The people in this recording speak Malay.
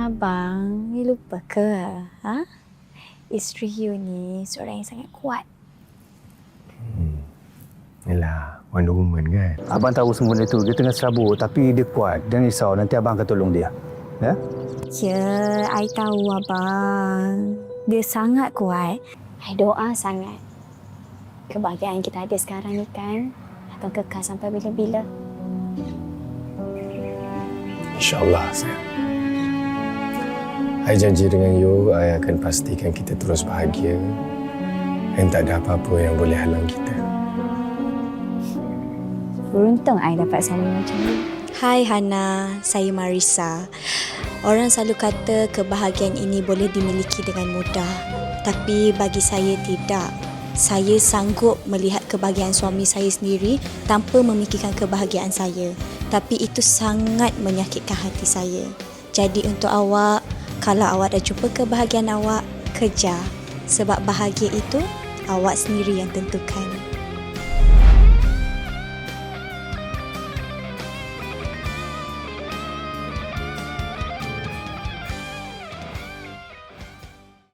Abang, you lupa ke? Ha? Isteri you ni seorang yang sangat kuat. Yelah, Wonder Woman kan? Abang tahu semua itu. Dia tengah serabut tapi dia kuat. Jangan risau, nanti abang akan tolong dia. Ya? Ya, I tahu abang. Dia sangat kuat. I doa sangat. Kebahagiaan kita ada sekarang ni kan akan kekal sampai bila-bila. InsyaAllah, sayang. I janji dengan you, I akan pastikan kita terus bahagia dan tak ada apa-apa yang boleh halang kita. Beruntung I dapat suami macam ni. Hai Hana, saya Marisa. Orang selalu kata kebahagiaan ini boleh dimiliki dengan mudah. Tapi bagi saya tidak. Saya sanggup melihat kebahagiaan suami saya sendiri tanpa memikirkan kebahagiaan saya. Tapi itu sangat menyakitkan hati saya. Jadi untuk awak, kalau awak dah jumpa kebahagiaan awak, kejar. Sebab bahagia itu awak sendiri yang tentukan.